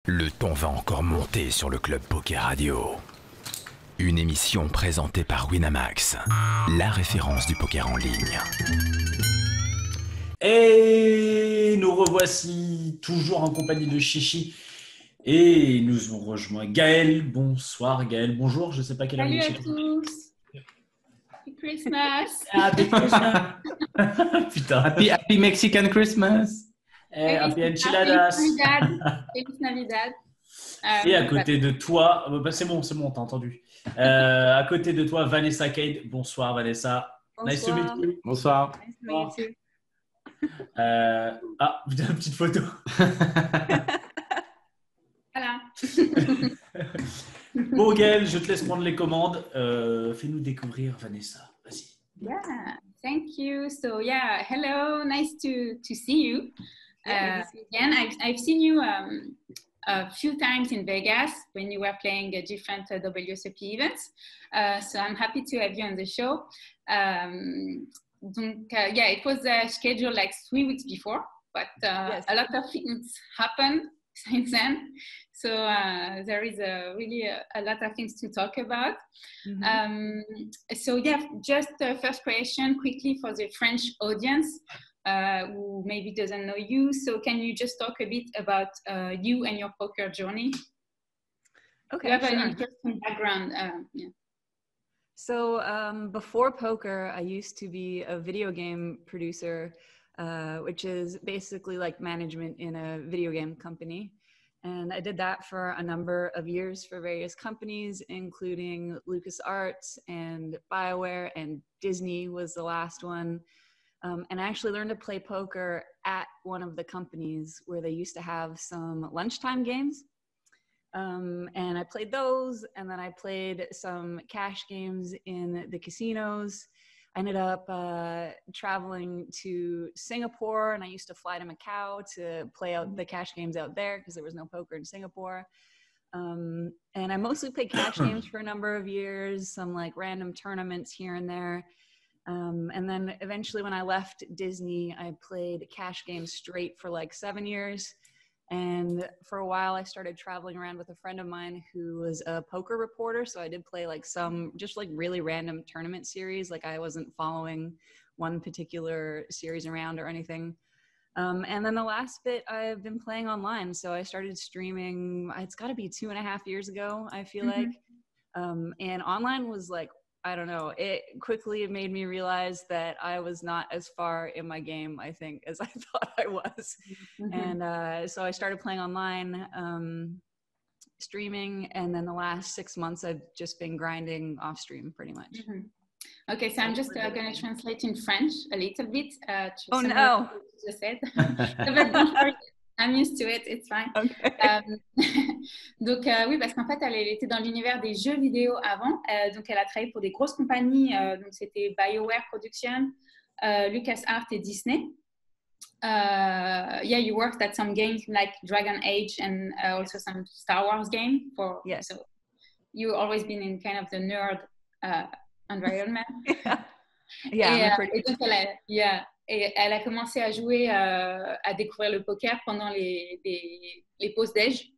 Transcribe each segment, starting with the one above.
Le ton va encore monter sur le Club Poker Radio. Une émission présentée par Winamax, la référence du poker en ligne. Et nous revoici toujours en compagnie de Chichi. Et nous ont rejoint Gaël. Bonsoir Gaël, bonjour, je ne sais pas quelle heure il est chez toi. Salut à tous. Happy Christmas. Happy Christmas. Putain. Happy Mexican Christmas. Happy Enchiladas. Feliz Navidad. Et à côté de toi, c'est bon, t'as entendu. À côté de toi, Vanessa Kade. Bonsoir Vanessa. Bonsoir. Nice to meet you. Bonsoir. Nice to meet you. Putain, une petite photo. Voilà. Bon Gaël, je te laisse prendre les commandes. Fais-nous découvrir Vanessa. Vas-y. Yeah, thank you. So yeah, hello, nice to see you. Again, I've seen you a few times in Vegas when you were playing different WSOP events. So I'm happy to have you on the show. Yeah, it was scheduled like 3 weeks before, but yes. A lot of things happened since then. So there is really a lot of things to talk about. Mm-hmm. So yeah, just first question quickly for the French audience who maybe doesn't know you. So can you just talk a bit about you and your poker journey? Okay, You have sure. an interesting background. Yeah. So before poker, I used to be a video game producer, which is basically like management in a video game company. And I did that for a number of years for various companies, including LucasArts and BioWare, and Disney was the last one. And I actually learned to play poker at one of the companies where they used to have some lunchtime games. And I played those, and then I played some cash games in the casinos. I ended up traveling to Singapore, and I used to fly to Macau to play out the cash games out there because there was no poker in Singapore. And I mostly played cash games for a number of years, some like random tournaments here and there. And then eventually when I left Disney, I played cash games straight for like 7 years. And for a while, I started traveling around with a friend of mine who was a poker reporter. So I did play like some just like really random tournament series. Like I wasn't following one particular series around or anything. And then the last bit I've been playing online. So I started streaming, it's got to be 2.5 years ago, I feel like. And online was like, I don't know, it quickly made me realize that I was not as far in my game, I think, as I thought I was. And so I started playing online, streaming, and then the last 6 months I've just been grinding off stream pretty much. Okay, so I'm just going to translate in French a little bit. Oh no! Je said. But don't worry, I'm used to it, it's fine. Okay. Donc oui, parce qu'en fait, elle était dans l'univers des jeux vidéo avant. Donc elle a travaillé pour des grosses compagnies. Donc c'était BioWare Production, LucasArts et Disney. Yeah, you worked at some games like Dragon Age and also some Star Wars game. Yes. So you've always been in kind of the nerd environment. Yeah. Et elle a commencé à jouer, à découvrir le poker pendant les pauses déj,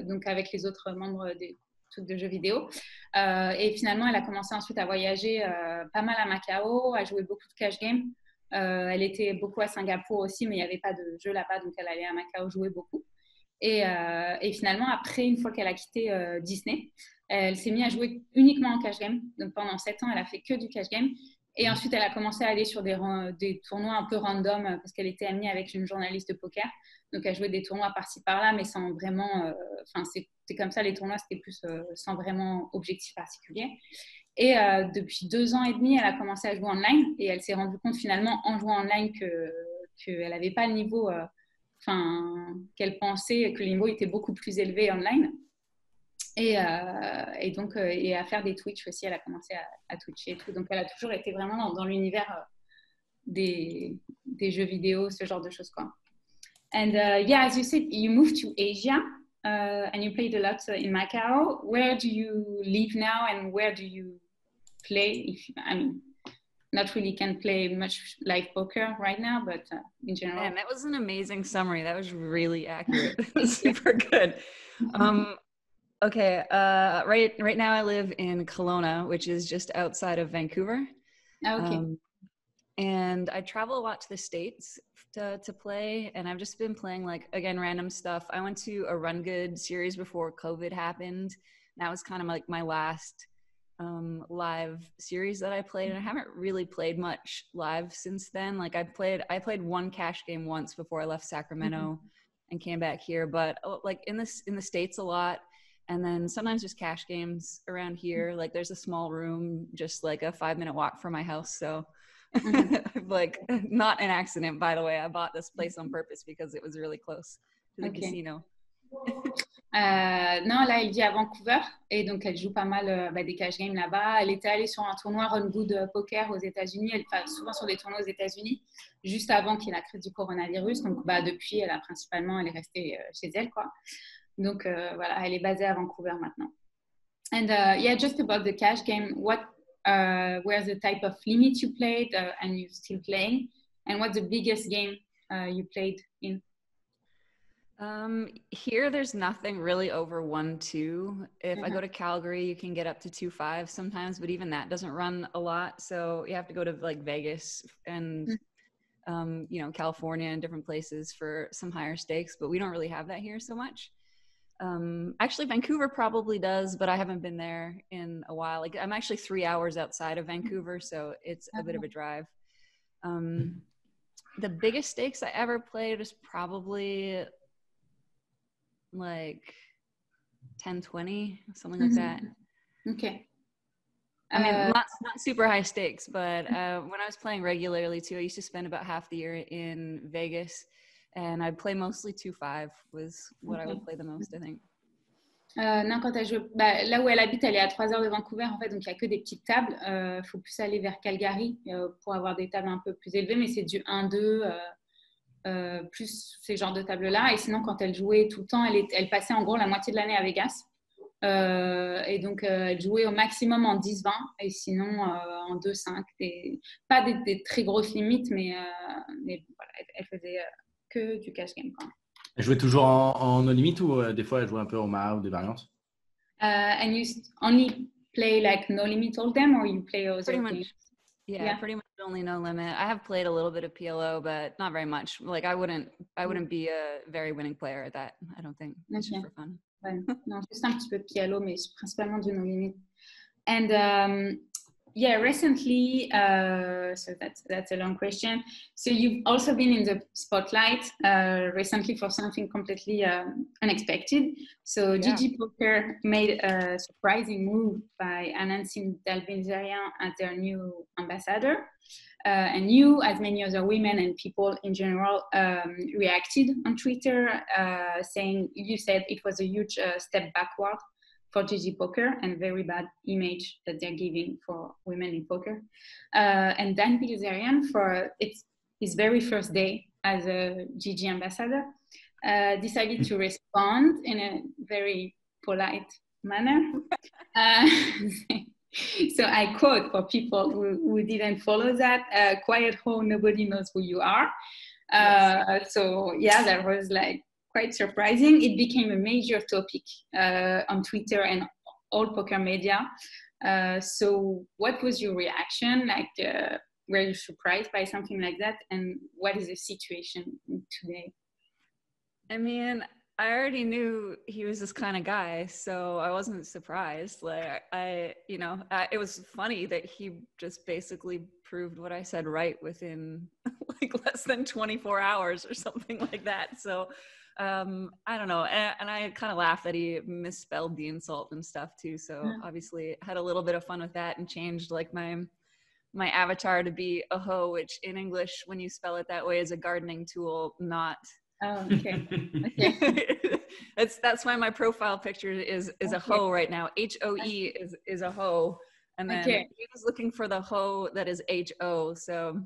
donc avec les autres membres des trucs de jeux vidéo. Et finalement, elle a commencé ensuite à voyager pas mal à Macao, à jouer beaucoup de cash games. Elle était beaucoup à Singapour aussi, mais il n'y avait pas de jeu là-bas, donc elle allait à Macao jouer beaucoup. Et finalement, après, une fois qu'elle a quitté Disney, elle s'est mise à jouer uniquement en cash game. Donc pendant 7 ans, elle a fait que du cash game. Et ensuite, elle a commencé à aller sur des tournois un peu random parce qu'elle était amie avec une journaliste de poker. Donc, elle jouait des tournois par-ci, par-là, mais sans vraiment... c'est comme ça, les tournois, c'était plus sans vraiment objectif particulier. Et depuis 2 ans et demi, elle a commencé à jouer online. Et elle s'est rendue compte finalement, en jouant online, qu'elle n'avait pas le niveau qu'elle pensait, que le niveau était beaucoup plus élevé online. Et donc, et à faire des Twitch aussi, elle a commencé à Twitcher et tout. Donc, elle a toujours été vraiment dans l'univers des jeux vidéo, ce genre de choses, quoi. And yeah, as you said, you moved to Asia and you played a lot in Macau. Where do you live now and where do you play? not really can play much live poker right now, but in general. Man, that was an amazing summary. That was really accurate. Super good. Okay, right now I live in Kelowna, which is just outside of Vancouver. Okay. And I travel a lot to the States to play, and I've just been playing, like, again, random stuff. I went to a Run Good series before COVID happened. That was kind of like my last live series that I played, and I haven't really played much live since then. Like, I played one cash game once before I left Sacramento and came back here, but like in the States a lot, and then sometimes just cash games around here. Like, there's a small room just like a 5-minute walk from my house, so like, not an accident, by the way. I bought this place on purpose because it was really close to the casino. Non, là, elle vit à Vancouver et donc elle joue pas mal des cash games là-bas. Elle était allée sur un tournoi Run Good Poker aux États-Unis, souvent sur des tournois aux États-Unis, juste avant qu'il y ait la crise du coronavirus. Donc, depuis, elle est restée chez elle, quoi. Donc, voilà, elle est basée à Vancouver maintenant. And yeah, just about the cash game, what were the type of limit you played and you're still playing, and what's the biggest game you played in? Here there's nothing really over 1-2. If I go to Calgary, you can get up to 2-5 sometimes, but even that doesn't run a lot. So you have to go to like Vegas and you know, California and different places for some higher stakes, but we don't really have that here so much. Actually, Vancouver probably does, but I haven't been there in a while. Like, I'm actually 3 hours outside of Vancouver, so it's a bit of a drive. The biggest stakes I ever played was probably like 10-20, something like that. Okay. I mean, not super high stakes, but when I was playing regularly too, I used to spend about half the year in Vegas, and I'd play mostly 2-5 was what I would play the most, I think. Non, quand elle joue, là où elle habite, elle est à 3 heures de Vancouver, en fait, donc il n'y a que des petites tables. Faut plus aller vers Calgary pour avoir des tables un peu plus élevées, mais c'est du 1-2, plus ces genres de tables-là. Et sinon, quand elle jouait tout le temps, elle passait en gros la moitié de l'année à Vegas. Et donc, elle jouait au maximum en 10-20, et sinon en 2-5. Pas des très grosses limites, mais voilà, elle faisait que du cash game quand même. Elle jouait toujours en no limit ou des fois elle jouait un peu au MA ou des variantes? And you only play like no limit all them, or you play other games? Yeah, pretty much only no limit. I have played a little bit of PLO, but not very much. Like, I wouldn't be a very winning player at that, I don't think. It's just for fun. Ouais. Non, juste un petit peu de PLO, mais principalement du no limit. And yeah, recently, so that's a long question. So you've also been in the spotlight recently for something completely unexpected. So GG Poker made a surprising move by announcing Bilzerian as their new ambassador. And you, as many other women and people in general, reacted on Twitter, saying you said it was a huge step backward for GG Poker and very bad image that they're giving for women in poker. And Dan Bilzerian, for his very first day as a GG ambassador, decided to respond in a very polite manner. So I quote for people who didn't follow that, quiet home, nobody knows who you are. So yeah, that was like quite surprising. It became a major topic on Twitter and all poker media. So what was your reaction? Like, were you surprised by something like that? And what is the situation today? I mean, I already knew he was this kind of guy, so I wasn't surprised. Like, it was funny that he just basically proved what I said right within like less than 24 hours or something like that. So I don't know. And I kind of laughed that he misspelled the insult and stuff too. So obviously had a little bit of fun with that and changed like my avatar to be a hoe, which in English, when you spell it that way, is a gardening tool, not. Oh, okay. Okay. That's why my profile picture is a hoe right now. HOE is a hoe. And then he was looking for the hoe that is HO. So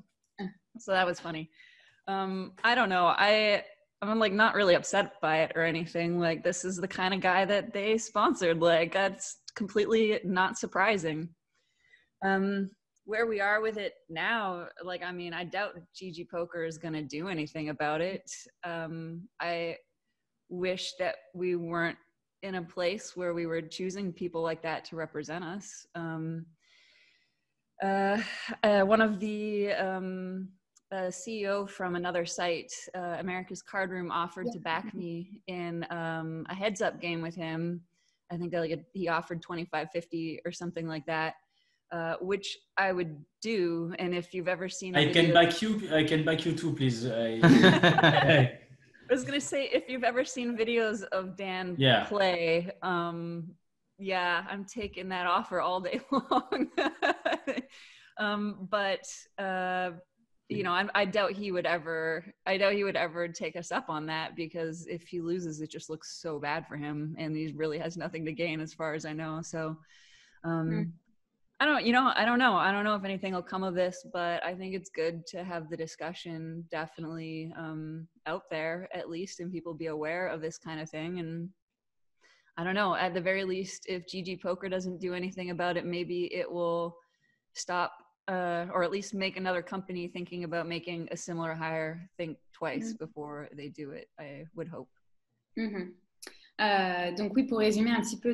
that was funny. I don't know. I'm like not really upset by it or anything. Like, this is the kind of guy that they sponsored. Like, that's completely not surprising. where we are with it now, like, I mean, I doubt GG Poker is going to do anything about it. I wish that we weren't in a place where we were choosing people like that to represent us. One of the CEO from another site, America's Card Room, offered to back me in a heads up game with him. I think that he offered $25.50 or something like that, which I would do. And if you've ever seen, I can back you too, please. I was gonna say, if you've ever seen videos of Dan play, yeah, I'm taking that offer all day long. But you know, I doubt he would ever take us up on that, because if he loses, it just looks so bad for him, and he really has nothing to gain, as far as I know. So, I don't know if anything will come of this, but I think it's good to have the discussion definitely out there, at least, and people be aware of this kind of thing. And I don't know, at the very least, if GG Poker doesn't do anything about it, maybe it will stop, or at least make another company thinking about making a similar hire think twice before they do it, I would hope. Donc oui, pour résumer un petit peu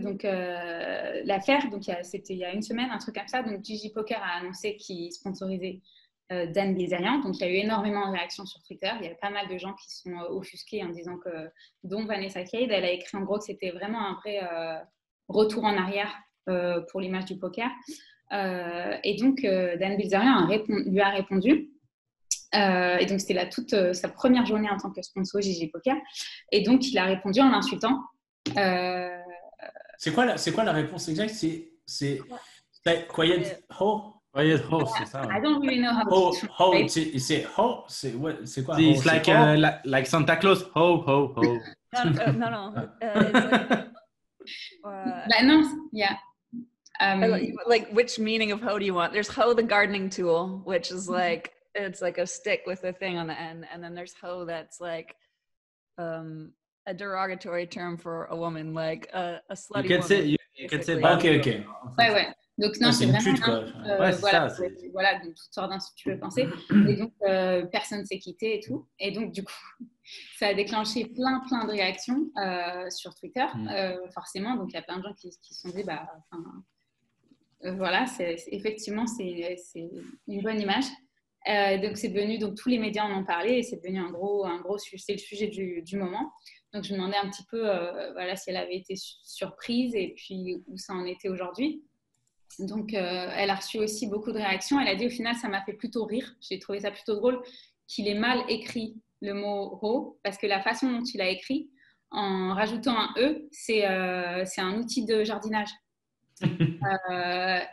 l'affaire, donc c'était il y a une semaine, un truc comme ça. Donc GG Poker a annoncé qu'il sponsorisait Dan Bilzerian. Donc il y a eu énormément de réactions sur Twitter. Il y a pas mal de gens qui sont offusqués en disant que, dont Vanessa Kade, elle a écrit en gros que c'était vraiment un vrai retour en arrière pour l'image du poker. Et donc Dan Bilzerian lui a répondu. Et donc c'était toute sa première journée en tant que sponsor GG Poker. Et donc il a répondu en l'insultant. C'est quoi la réponse exacte? C'est quiet ho. Quiet ho, c'est ça. I don't really know how to translate. C'est ho. C'est quoi? It's like Santa Claus. Ho ho ho. No. It's like, no, yeah. Like, which meaning of hoe do you want? There's hoe, the gardening tool, which is like, it's like a stick with a thing on the end, and then there's hoe that's like a derogatory term for a woman, like a slutty woman. You can say ok. Ouais. Donc non, c'est une vraiment pute, quoi. voilà, donc toutes sortes d'insultes tu peux penser. Et donc personne s'est quitté et tout. Et donc du coup, ça a déclenché plein de réactions sur Twitter, forcément. Donc il y a plein de gens qui se sont dit voilà, effectivement c'est une bonne image. Donc c'est devenu, donc tous les médias en ont parlé, et c'est devenu un gros c'est le sujet du moment. Donc je me demandais un petit peu voilà, si elle avait été surprise et puis où ça en était aujourd'hui. Donc elle a reçu aussi beaucoup de réactions. Elle a dit au final ça m'a fait plutôt rire, j'ai trouvé ça plutôt drôle qu'il ait mal écrit le mot ho, parce que la façon dont il a écrit en rajoutant un e, c'est un outil de jardinage.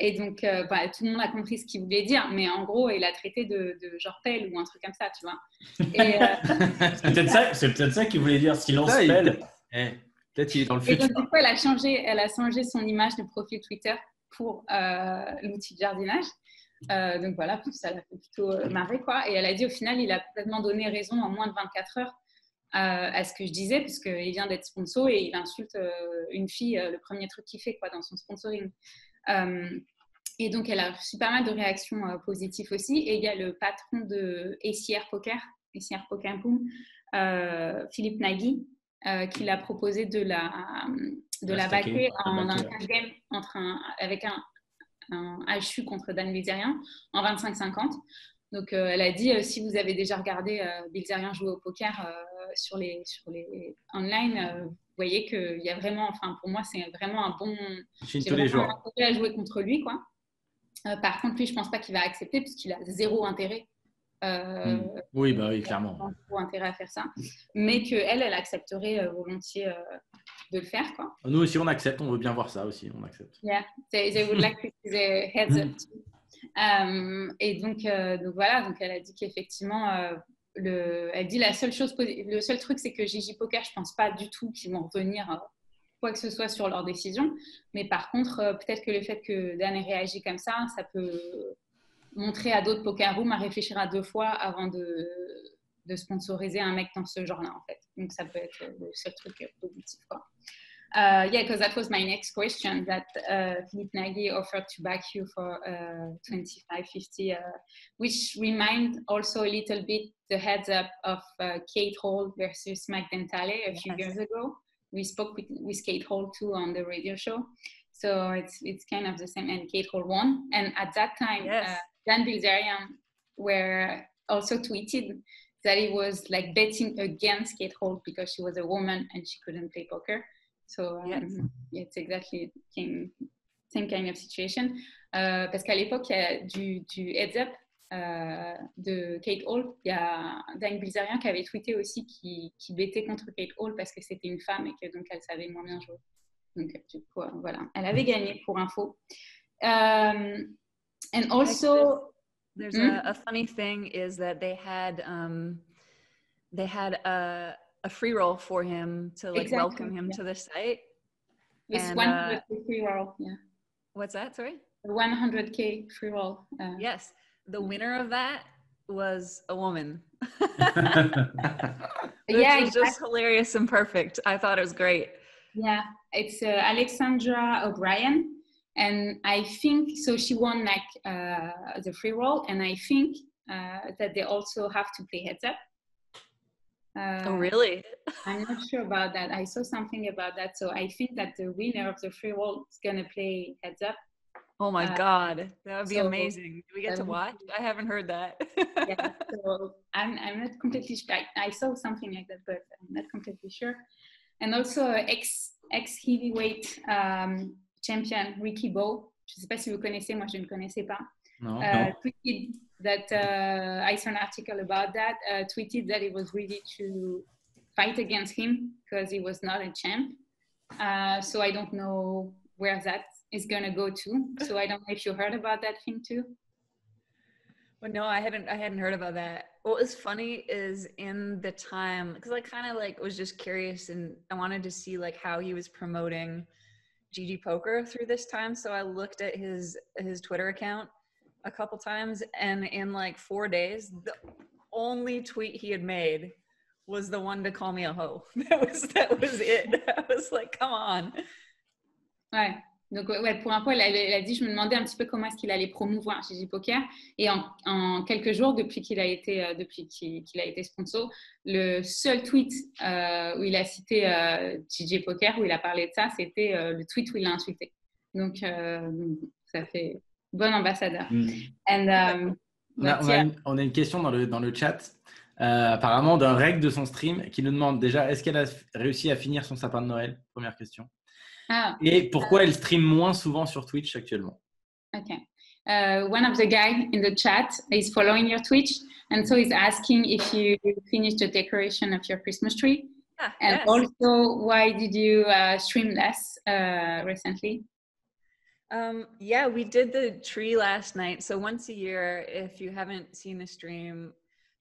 Et donc tout le monde a compris ce qu'il voulait dire, mais en gros il a traité de genre pelle ou un truc comme ça, tu vois. Et, c'est peut-être ça qu'il voulait dire, silence pelle. Peut-être qu'il est dans le et futur. donc du coup elle a changé son image de profil Twitter pour l'outil de jardinage. Donc voilà, ça l'a fait plutôt marrer, quoi. Et elle a dit au final il a complètement donné raison en moins de 24 heures à ce que je disais, parce qu'il vient d'être sponsor et il insulte une fille, le premier truc qu'il fait, quoi, dans son sponsoring. Et donc elle a reçu pas mal de réactions positives aussi. Et il y a le patron de SIR Poker Boom, Philippe Nagy, qui l'a proposé de la backer en un cash game avec un HU contre Dan Bilzerian en 25-50. Donc elle a dit si vous avez déjà regardé Bilzerian jouer au poker sur les online, vous voyez qu'il y a vraiment, enfin pour moi c'est vraiment un bon. J'ai tous les jours à jouer contre lui, quoi. Par contre lui je pense pas qu'il va accepter parce qu'il a zéro intérêt. Oui, clairement. Zéro intérêt à faire ça, mais qu'elle accepterait volontiers de le faire, quoi. Nous aussi on accepte, on veut bien voir ça aussi, on accepte. Yeah, they would like to see the heads up too. Et donc voilà, donc elle a dit qu'effectivement elle dit le seul truc c'est que GG Poker, je pense pas du tout qu'ils vont revenir quoi que ce soit sur leur décision, mais par contre peut-être que le fait que Dan ait réagi comme ça peut montrer à d'autres poker rooms à réfléchir à 2 fois avant de sponsoriser un mec dans ce genre-là, en fait. Donc ça peut être le seul truc positif, quoi. Yeah, because that was my next question, that Philippe Nagy offered to back you for 25.50, which remind also a little bit the heads up of Kate Hall versus Mike Dentale a few years ago. We spoke with Kate Hall too on the radio show. So it's kind of the same, and Kate Hall won. And at that time, Dan Bilzerian were also tweeted that he was like betting against Kate Hall because she was a woman and she couldn't play poker. So it's exactly the same kind of situation. Parce qu'à l'époque du heads up de Kate Hall, il y a Dan Bilzerian qui avait tweeté aussi qui bettait contre Kate Hall parce que c'était une femme et que donc elle savait moins bien jouer. Donc du coup, voilà, elle avait gagné pour info. And also, there's a funny thing is that they had a free roll for him to like welcome him to the site. It's 100K free roll, yeah. What's that? Sorry? 100K free roll. Yes, the winner of that was a woman. Which was just hilarious and perfect. I thought it was great. Yeah, it's Alexandra O'Brien, and I think so. She won like the free roll, and I think that they also have to play heads up. Oh, really? I'm not sure about that. I saw something about that. So I think that the winner of the free roll is going to play heads up. Oh my God. That would be amazing. Do we get to watch? I haven't heard that. Yeah, so I'm not completely sure. I saw something like that, but I'm not completely sure. And also ex-heavyweight champion Ricky Bowe. Je ne sais pas si vous connaissez, moi je ne connaissais pas. No. Tweeted that I saw an article about that. Tweeted that it was ready to fight against him because he was not a champ. So I don't know where that is going to go to. So I don't know if you heard about that thing too. Well, no, I hadn't heard about that. What was funny is in the time, because I kind of like was just curious and I wanted to see like how he was promoting GG Poker through this time. So I looked at his Twitter account a couple times, and in like 4 days, the only tweet he had made was the one to call me a hoe. That was it. I was like, come on. Ouais. Donc, ouais, pour un peu, elle a dit, je me demandais un petit peu comment est-ce qu'il allait promouvoir GG Poker. Et en quelques jours, depuis qu'il a été sponsor, le seul tweet où il a cité GG Poker, où il a parlé de ça, c'était le tweet où il l'a insulté. Donc, ça fait bon ambassadeur. And, on a une question dans le chat, apparemment d'un règle de son stream, qui nous demande déjà, est-ce qu'elle a réussi à finir son sapin de Noël? Première question. Et pourquoi elle stream moins souvent sur Twitch actuellement? Okay. One of the guys in the chat is following your Twitch, and so he's asking if you finished the decoration of your Christmas tree. And yes. Also, why did you stream less recently? Yeah, we did the tree last night. So once a year, if you haven't seen the stream,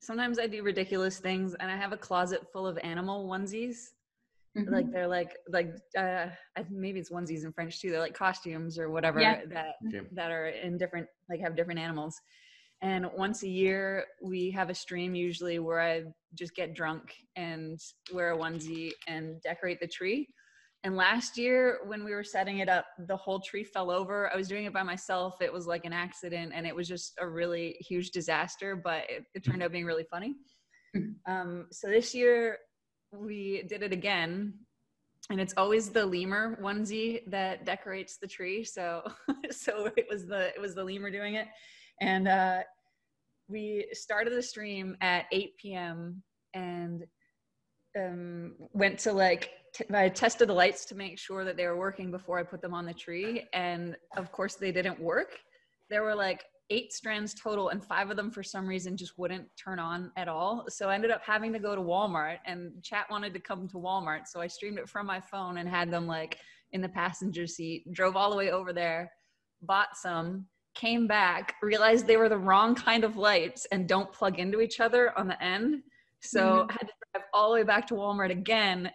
sometimes I do ridiculous things, and I have a closet full of animal onesies. Mm-hmm. Like they're like maybe it's onesies in French too. They're like costumes or whatever that are in different, like have different animals. And once a year we have a stream usually where I just get drunk and wear a onesie and decorate the tree. And last year when we were setting it up, the whole tree fell over. I was doing it by myself. It was like an accident and it was just a really huge disaster, but it turned out being really funny. So this year we did it again, and it's always the lemur onesie that decorates the tree. So it was the lemur doing it. And we started the stream at 8 p.m. and went to like, I tested the lights to make sure that they were working before I put them on the tree. And of course they didn't work. There were like 8 strands total, and 5 of them for some reason just wouldn't turn on at all. So I ended up having to go to Walmart, and chat wanted to come to Walmart. So I streamed it from my phone and had them like in the passenger seat, drove all the way over there, bought some, came back, realized they were the wrong kind of lights and don't plug into each other on the end. So I had to drive all the way back to Walmart again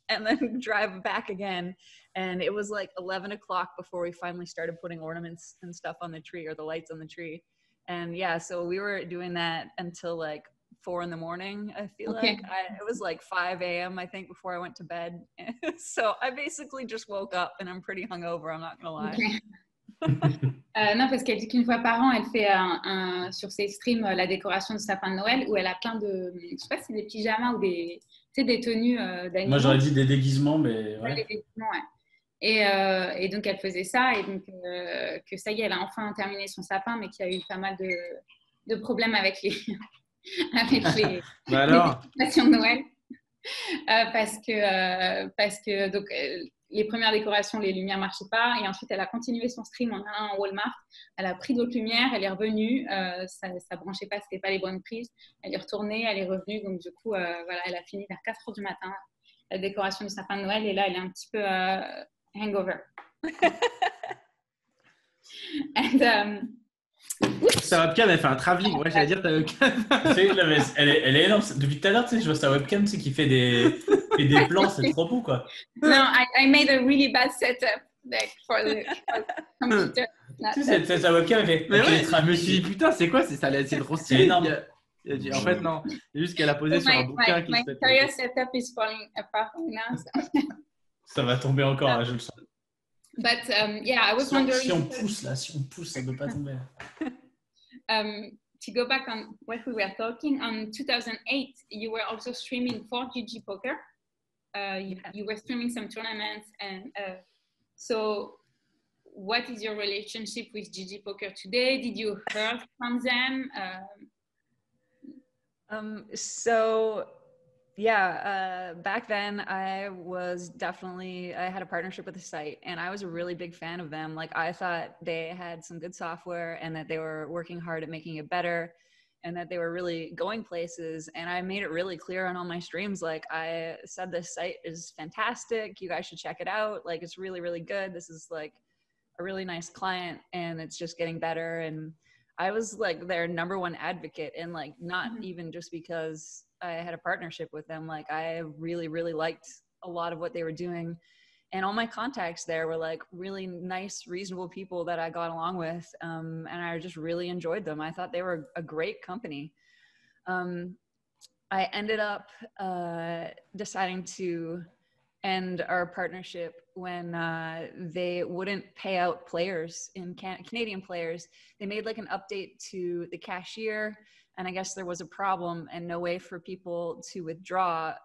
and then drive back again. And it was like 11 o'clock before we finally started putting ornaments and stuff on the tree, or the lights on the tree. And yeah, so we were doing that until like 4 in the morning, I feel like. It was like 5 a.m. I think before I went to bed. So I basically just woke up and I'm pretty hungover, I'm not gonna lie. Non, parce qu'elle dit qu'une fois par an, elle fait sur ses streams la décoration de sapin de Noël où elle a plein de, je sais pas si c'est des pyjamas ou des, tu sais, des tenues d'animaux. Moi, j'aurais dit des déguisements, mais ouais. Des déguisements, ouais. Et donc, elle faisait ça et donc que ça y est, elle a enfin terminé son sapin, mais qu'il y a eu pas mal de problèmes avec les décorations de Noël. Parce que donc, les premières décorations, les lumières ne marchaient pas. Et ensuite, elle a continué son stream en allant en Walmart. Elle a pris d'autres lumières, elle est revenue. Ça ne branchait pas, ce n'était pas les bonnes prises. Elle est retournée, elle est revenue. Donc, du coup, voilà, elle a fini vers 4 h du matin, la décoration du sapin de Noël. Et là, elle est un petit peu hangover. Sa webcam, elle fait un travelling. Ouais, j'allais dire ta webcam. Elle est énorme. Depuis tout à l'heure, tu sais, je vois sa webcam qui fait des plans, c'est trop beau, quoi. No, I made a really bad setup like, for the computer. Tu sais, sa webcam, elle fait. Mais ouais, je me suis dit, putain, c'est quoi? C'est trop stylé. énorme. En fait, non. C'est juste qu'elle a posé sur un bouquin qui my entire setup is falling apart now. Ça va tomber encore, là, je le sens. But yeah, I was wondering. Si on pousse là, ça ne peut pas tomber. To go back on what we were talking, in 2008, you were also streaming for GG Poker. You were streaming some tournaments, and so what is your relationship with GG Poker today? Did you hear from them? So yeah, back then I had a partnership with the site and I was a really big fan of them. Like I thought they had some good software and that they were working hard at making it better and that they were really going places. And I made it really clear on all my streams. Like I said, this site is fantastic. You guys should check it out. Like it's really, really good. This is like a really nice client and it's just getting better. And I was like their #1 advocate, and like not even just because I had a partnership with them. Like I really, really liked a lot of what they were doing. And all my contacts there were like really nice, reasonable people that I got along with. And I just really enjoyed them. I thought they were a great company. I ended up deciding to end our partnership when they wouldn't pay out players Canadian players. They made like an update to the cashier, and I guess there was a problem and no way for people to withdraw.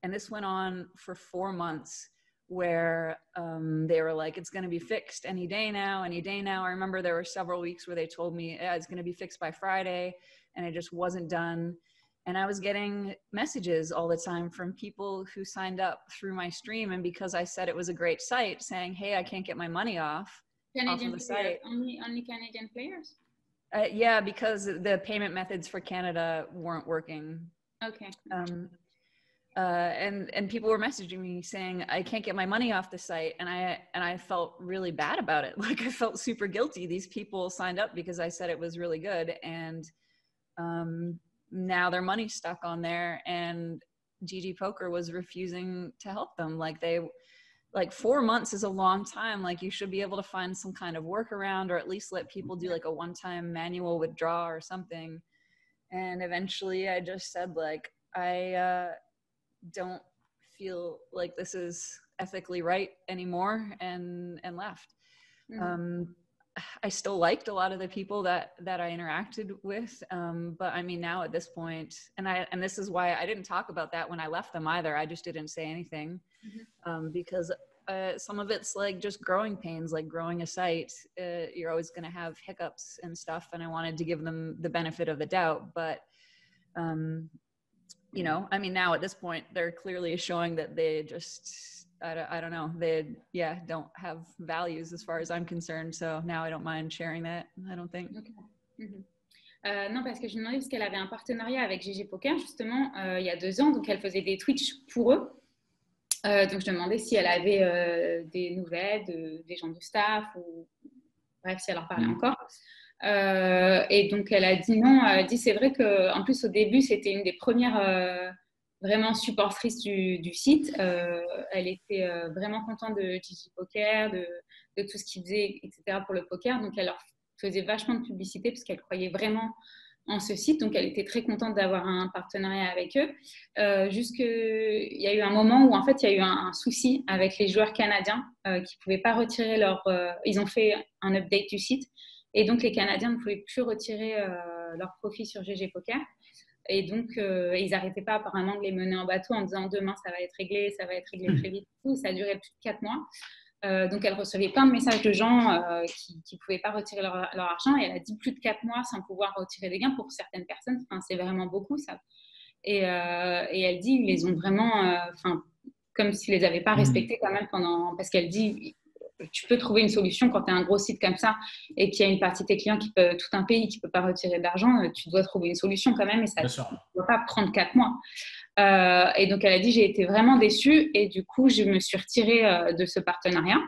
And this went on for 4 months where they were like, it's going to be fixed any day now. I remember there were several weeks where they told me, yeah, it's going to be fixed by Friday, and it just wasn't done. And I was getting messages all the time from people who signed up through my stream. And because I said it was a great site, saying, hey, I can't get my money off of the site. Only Canadian players? Yeah, because the payment methods for Canada weren't working. Okay. And people were messaging me saying, I can't get my money off the site. And I felt really bad about it. Like I felt super guilty. These people signed up because I said it was really good. And now their money's stuck on there, and GG Poker was refusing to help them. Like 4 months is a long time. Like you should be able to find some kind of workaround, or at least let people do like a one-time manual withdraw or something. And eventually I just said, like, I don't feel like this is ethically right anymore, and left. I still liked a lot of the people that I interacted with. But I mean, now at this point, and this is why I didn't talk about that when I left them either. I just didn't say anything because some of it's like just growing pains, like growing a site. You're always going to have hiccups and stuff. And I wanted to give them the benefit of the doubt. But, you know, I mean, now at this point, they're clearly showing that they just, I don't know, they, don't have values as far as I'm concerned. So now I don't mind sharing that, I don't think. Okay. Non, parce que je me demandais, parce qu'elle avait un partenariat avec GG Poker, justement, il y a 2 ans. Donc, elle faisait des Twitch pour eux. Donc, je me demandais si elle avait des nouvelles des gens du staff, ou bref, si elle leur parlait encore. Et donc, elle a dit non. Elle a dit, c'est vrai qu'en plus, au début, c'était une des premières... vraiment supportrice du site. Elle était vraiment contente de GG Poker, de tout ce qu'ils faisaient, etc. pour le poker. Donc, elle leur faisait vachement de publicité parce qu'elle croyait vraiment en ce site. Donc, elle était très contente d'avoir un partenariat avec eux. Juste qu'il y a eu un moment où, en fait, il y a eu un souci avec les joueurs canadiens qui ne pouvaient pas retirer leur... ils ont fait un update du site. Et donc, les Canadiens ne pouvaient plus retirer leur profit sur GG Poker. Et donc, ils n'arrêtaient pas apparemment de les mener en bateau en disant demain, ça va être réglé très vite. Ça a duré plus de 4 mois. Donc, elle recevait plein de messages de gens qui ne pouvaient pas retirer leur argent. Et elle a dit plus de 4 mois sans pouvoir retirer des gains pour certaines personnes. Enfin, c'est vraiment beaucoup, ça. Et elle dit, ils les ont vraiment... comme s'ils ne les avaient pas respectés quand même pendant... Parce qu'elle dit... Tu peux trouver une solution quand tu as un gros site comme ça et qu'il y a une partie de tes clients tout un pays qui ne peut pas retirer d'argent, tu dois trouver une solution quand même et ça ne doit pas prendre 4 mois. Et donc, elle a dit, j'ai été vraiment déçue et du coup, je me suis retirée de ce partenariat.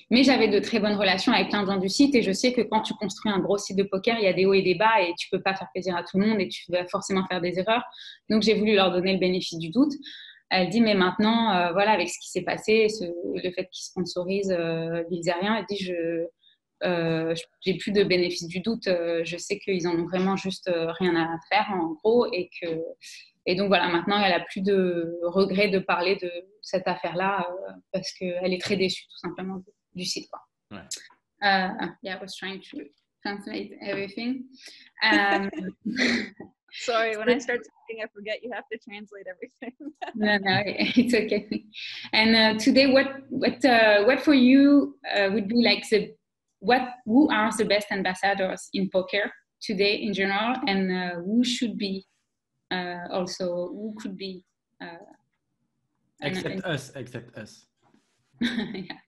Mais j'avais de très bonnes relations avec plein de gens du site et je sais que quand tu construis un gros site de poker, il y a des hauts et des bas et tu ne peux pas faire plaisir à tout le monde et tu vas forcément faire des erreurs. Donc, j'ai voulu leur donner le bénéfice du doute. Elle dit, mais maintenant, voilà, avec ce qui s'est passé, le fait qu'ils sponsorisent Bilzerian, elle dit, j'ai plus de bénéfice du doute. Je sais qu'ils en ont vraiment juste rien à faire, en gros. Et donc, voilà, maintenant, elle n'a plus de regret de parler de cette affaire-là parce qu'elle est très déçue, tout simplement, du site, quoi. Ouais. Yeah, I was trying to translate everything. Sorry, when I start talking, I forget you have to translate everything. No, it's okay. And today, what for you would be like who are the best ambassadors in poker today in general, and who should be also who could be except us. Yeah.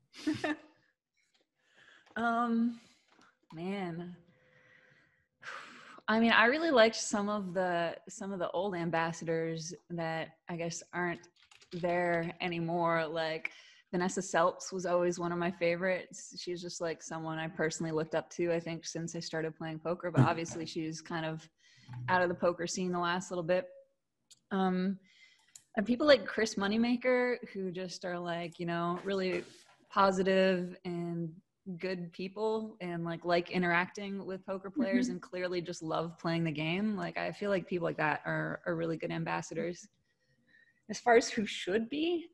Man. I mean, I really liked some of the old ambassadors that I guess aren't there anymore. Like Vanessa Kade was always one of my favorites. She's just like someone I personally looked up to, I think, since I started playing poker. But obviously, she's kind of out of the poker scene the last little bit. And people like Chris Moneymaker, who just are like, you know, really positive and good people and like interacting with poker players and clearly just love playing the game. Like I feel like people like that are really good ambassadors. As far as who should be,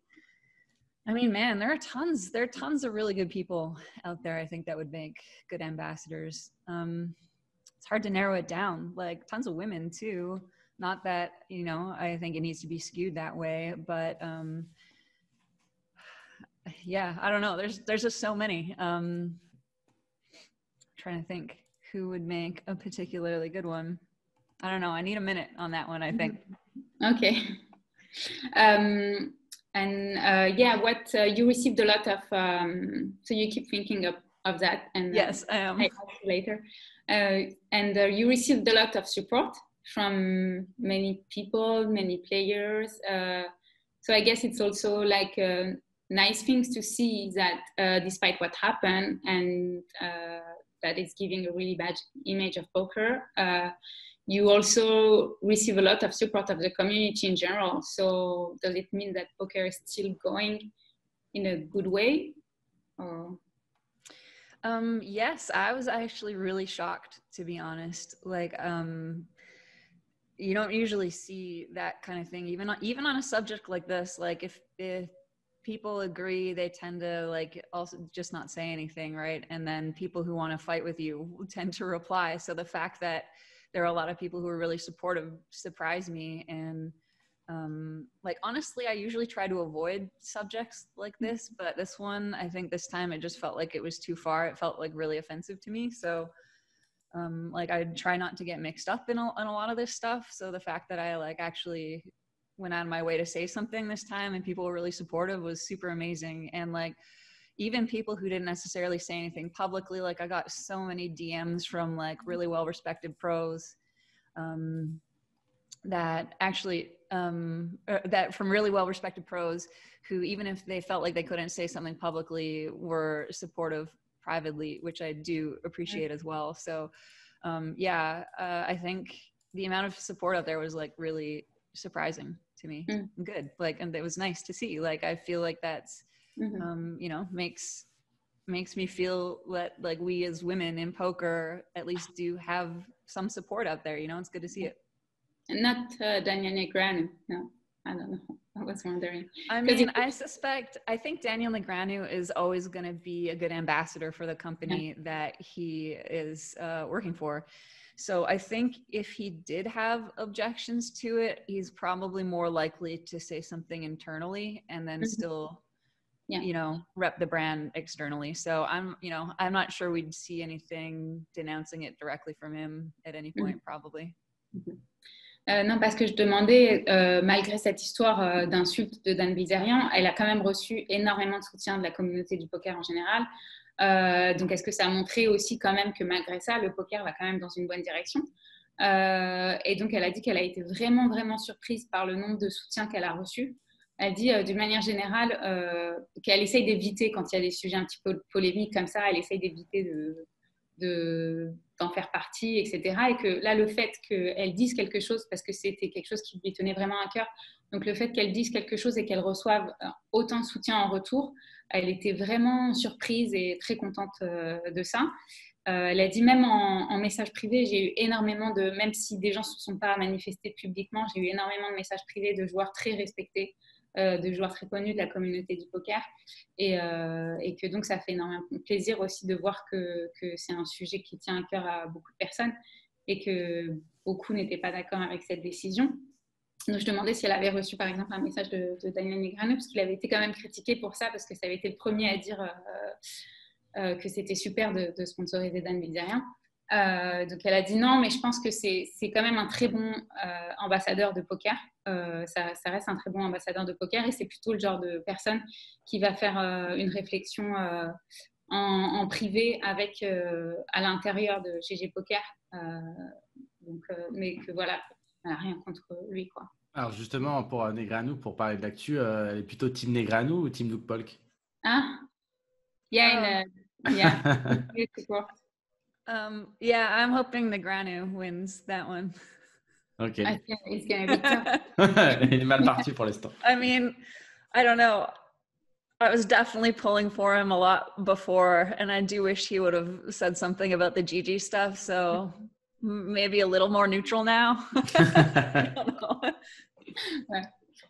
I mean, man, there are tons of really good people out there, I think, that would make good ambassadors. It's hard to narrow it down. Like tons of women too. Not that, you know, I think it needs to be skewed that way, but yeah, I don't know. There's just so many. Trying to think who would make a particularly good one. I don't know. I need a minute on that one, I think. Okay. Yeah, what you received a lot of. So you keep thinking of that, and yes, I am. I ask you later. And you received a lot of support from many people, many players. So I guess it's also like. Nice things to see that despite what happened and that it's giving a really bad image of poker, you also receive a lot of support of the community in general. So does it mean that poker is still going in a good way? Or? Yes, I was actually really shocked, to be honest. Like, you don't usually see that kind of thing, even on a subject like this. Like if people agree, they tend to like also just not say anything, right? And then people who want to fight with you tend to reply. So the fact that there are a lot of people who are really supportive surprised me. And like honestly, I usually try to avoid subjects like this, but this one, I think this time it just felt like it was too far. It felt like really offensive to me. So like I try not to get mixed up in a lot of this stuff. So the fact that I like actually went out of my way to say something this time and people were really supportive was super amazing. And like even people who didn't necessarily say anything publicly, like I got so many DMs from like really well-respected pros that actually that from really well-respected pros who, even if they felt like they couldn't say something publicly, were supportive privately, which I do appreciate as well. So yeah, I think the amount of support out there was like really surprising to me. Good. Like, and it was nice to see. Like, I feel like that's, you know, makes makes me feel that like we as women in poker at least do have some support out there. You know, it's good to see it. Not Daniel Negreanu. No, I don't know. I was wondering. I mean, I think Daniel Negreanu is always going to be a good ambassador for the company that he is working for. So I think if he did have objections to it, he's probably more likely to say something internally and then still, you know, rep the brand externally. So I'm not sure we'd see anything denouncing it directly from him at any point, probably. Non, parce que je demandais, malgré cette histoire d'insulte de Dan Bilzerian, elle a quand même reçu énormément de soutien de la communauté du poker en général. Donc, est-ce que ça a montré aussi quand même que malgré ça, le poker va quand même dans une bonne direction? Et donc, elle a dit qu'elle a été vraiment, vraiment surprise par le nombre de soutiens qu'elle a reçu. Elle dit, d'une manière générale, qu'elle essaye d'éviter, quand il y a des sujets un petit peu polémiques comme ça, elle essaye d'éviter d'en faire partie, etc. Et que là, le fait qu'elle dise quelque chose, parce que c'était quelque chose qui lui tenait vraiment à cœur, donc le fait qu'elle dise quelque chose et qu'elle reçoive autant de soutien en retour, elle était vraiment surprise et très contente de ça. Elle a dit même en message privé, j'ai eu énormément même si des gens ne se sont pas manifestés publiquement, j'ai eu énormément de messages privés de joueurs très respectés, de joueurs très connus de la communauté du poker et que donc ça fait énormément plaisir aussi de voir que c'est un sujet qui tient à cœur à beaucoup de personnes et que beaucoup n'étaient pas d'accord avec cette décision. Donc je demandais si elle avait reçu par exemple un message de Daniel Negreanu parce qu'il avait été quand même critiqué pour ça parce que ça avait été le premier à dire que c'était super de sponsoriser Dan Bilzerian. Donc elle a dit non, mais je pense que c'est quand même un très bon ambassadeur de poker. Ça reste un très bon ambassadeur de poker et c'est plutôt le genre de personne qui va faire une réflexion en privé avec à l'intérieur de GG Poker. Mais que voilà, elle n'a rien contre lui, quoi. Alors justement, pour Negreanu, pour parler de l'actu, elle est plutôt team Negreanu ou team Luke Polk? Ah, il y a yeah, I'm hoping Negreanu wins that one. Okay. I think it's gonna be tough. Il est mal parti pour l'instant. I mean, I don't know. I was definitely pulling for him a lot before, and I do wish he would have said something about the GG stuff. So maybe a little more neutral now. I don't know. Ouais.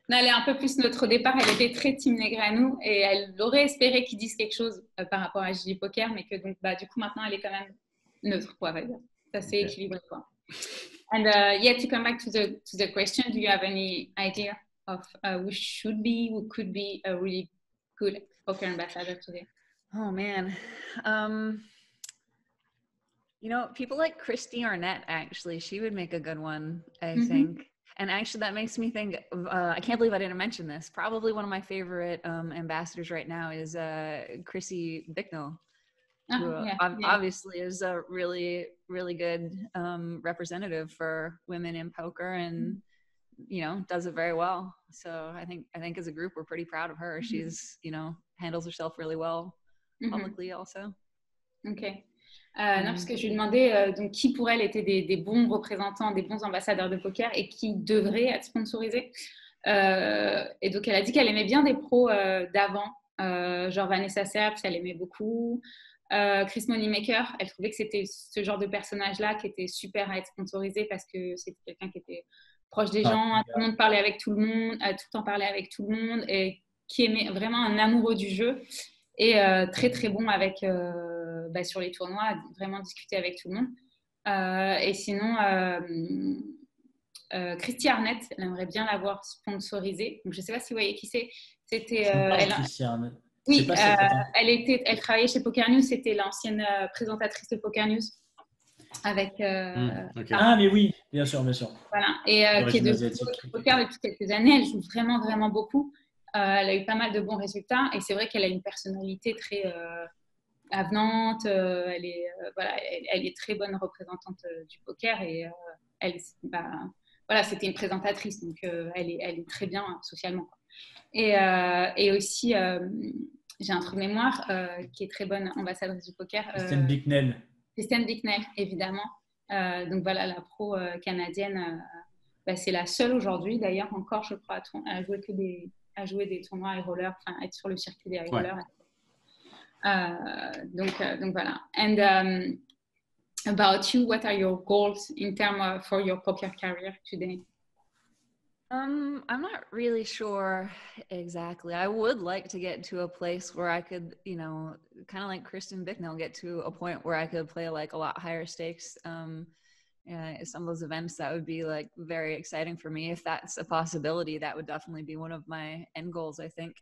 Non, elle est un peu plus neutre. Au départ, elle était très team Negreanu et elle aurait espéré qu'il dise quelque chose par rapport à GG Poker, mais que donc, du coup, maintenant, elle est quand même neutre, quoi, on va dire. Ça, c'est équilibré, quoi. And to come back to the question, do you have any idea of who could be a really good poker ambassador today? Oh, man. You know, people like Christy Arnett, actually, she would make a good one, I think. And actually, that makes me think, I can't believe I didn't mention this. Probably one of my favorite ambassadors right now is Chrissy Bicknell, who obviously is a really, really good representative for women in poker and, you know, does it very well. So I think as a group, we're pretty proud of her. She's, you know, handles herself really well publicly also. Okay. Non, parce que je lui demandais donc, qui pour elle étaient des bons représentants, des bons ambassadeurs de poker et qui devraient être sponsorisés. Et donc, elle a dit qu'elle aimait bien des pros d'avant, genre Vanessa Kade, elle aimait beaucoup. Chris Moneymaker, elle trouvait que c'était ce genre de personnage-là qui était super à être sponsorisé parce que c'était quelqu'un qui était proche des gens, tout le monde parlait avec tout le monde, tout le temps parlait avec tout le monde et qui aimait vraiment un amoureux du jeu et très très bon avec sur les tournois, vraiment discuter avec tout le monde. Et sinon, Christy Arnett, elle aimerait bien l'avoir sponsorisée. Donc, je ne sais pas si vous voyez qui c'est. C'était. Christy Arnett. Oui, elle travaillait chez Poker News. C'était l'ancienne présentatrice de Poker News. Avec. Okay. Mais oui, bien sûr, bien sûr. Voilà. Et qui est de poker depuis quelques années. Elle joue vraiment, vraiment beaucoup. Elle a eu pas mal de bons résultats. Et c'est vrai qu'elle a une personnalité très avenante. Elle est très bonne représentante du poker. Et c'était une présentatrice. Donc, elle est très bien socialement, quoi. Et aussi, j'ai un trou de mémoire qui est très bonne ambassadrice du poker. Christiane Bicknell. Christiane Bicknell, évidemment. Donc voilà, la pro canadienne, c'est la seule aujourd'hui, d'ailleurs, encore, je crois, à jouer des tournois high roller, enfin, être sur le circuit des high rollers. Donc voilà. And about you, what are your goals in terms for your poker career today? I'm not really sure exactly. I would like to get to a place where I could, you know, kind of like Kristen Bicknell, get to a point where I could play like a lot higher stakes. Some of those events, that would be like very exciting for me. If that's a possibility, that would definitely be one of my end goals, I think.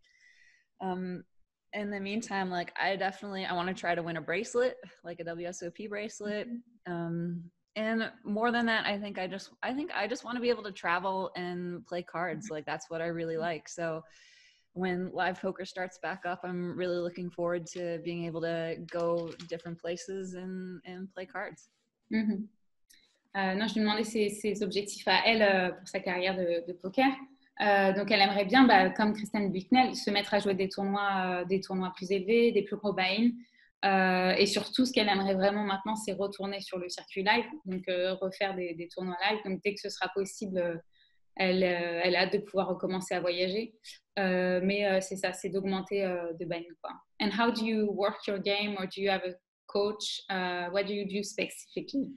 In the meantime, like I want to try to win a bracelet, like a WSOP bracelet. And more than that, I think I just want to be able to travel and play cards. Like that's what I really like. So when live poker starts back up, I'm really looking forward to being able to go different places and play cards. Mm-hmm. Non, je lui demandais ses objectifs à elle pour sa carrière de poker. Donc, elle aimerait bien, comme Kristen Bicknell, se mettre à jouer des tournois plus élevés, des plus gros buy-in. Et surtout, ce qu'elle aimerait vraiment maintenant, c'est retourner sur le circuit live, donc refaire des tournois live. Donc, dès que ce sera possible, elle a hâte de pouvoir recommencer à voyager. Mais c'est ça, c'est d'augmenter de buy-in, quoi. And how do you work your game, or do you have a coach? What do you do specifically?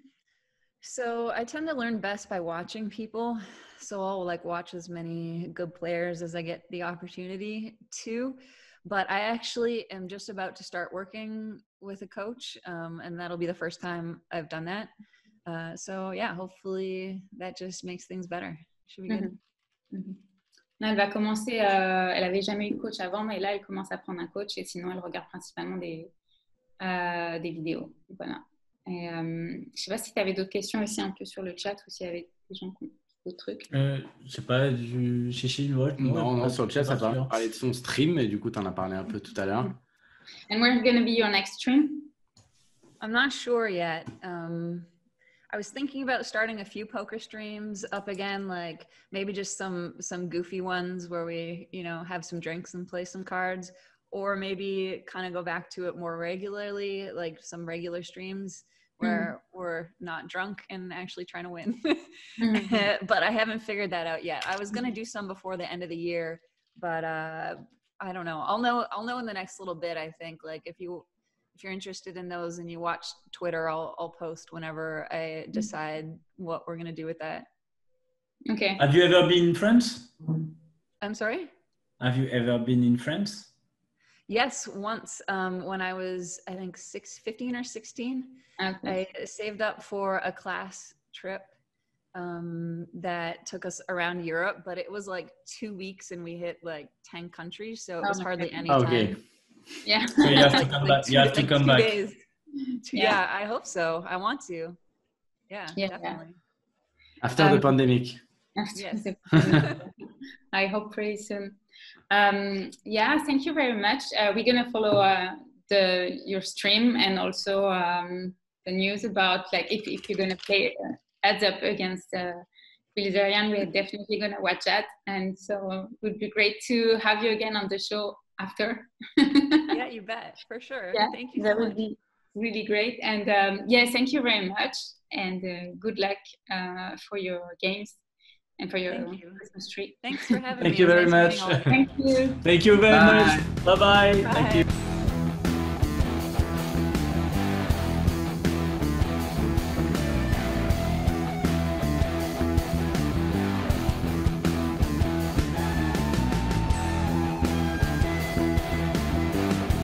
So I tend to learn best by watching people. So I'll like watch as many good players as I get the opportunity to. But I actually am just about to start working with a coach, and that'll be the first time I've done that. So yeah, hopefully that just makes things better. Should be good. Mm-hmm. Là, elle va commencer, elle avait jamais eu de coach avant, mais là, elle commence à prendre un coach, et sinon, elle regarde principalement des vidéos. Voilà. Et, je ne sais pas si tu avais d'autres questions aussi un peu sur le chat, ou s'il y avait des gens qui ont d'autres trucs. Je sais pas, du Chichi, ouais, non, sur le chat, ça va parler de son stream, et du coup, tu en as parlé un peu tout à l'heure. And where's going to be your next stream? I'm not sure yet. I was thinking about starting a few poker streams up again, like maybe just some goofy ones where we, you know, have some drinks and play some cards, or maybe kind of go back to it more regularly, like some regular streams where we're not drunk and actually trying to win. But I haven't figured that out yet. I was going to do some before the end of the year, but I don't know. I'll know in the next little bit, I think. Like if you're interested in those and you watch Twitter, I'll post whenever I decide what we're going to do with that. Okay. Have you ever been in France? I'm sorry? Have you ever been in France? Yes, once when I was, I think, 15 or 16. Okay. I saved up for a class trip that took us around Europe, but it was like 2 weeks and we hit like 10 countries, so it was hardly any time. Okay. Yeah. So you have to come back. You have to come back. Days. Yeah, I hope so. I want to. Yeah, definitely. After the pandemic. Yes. I hope pretty soon. Yeah, thank you very much. We're gonna follow your stream, and also the news about like if you're gonna play heads up against Bilzerian, we're definitely gonna watch that, and so it would be great to have you again on the show after. Yeah, you bet, for sure. Yeah, thank you. That would be really great, and yeah, thank you very much, and good luck for your games. And for your Christmas tree. Thanks for having me. Thank you very much. Thank you. Thank you very much. Bye-bye. Bye. Thank you.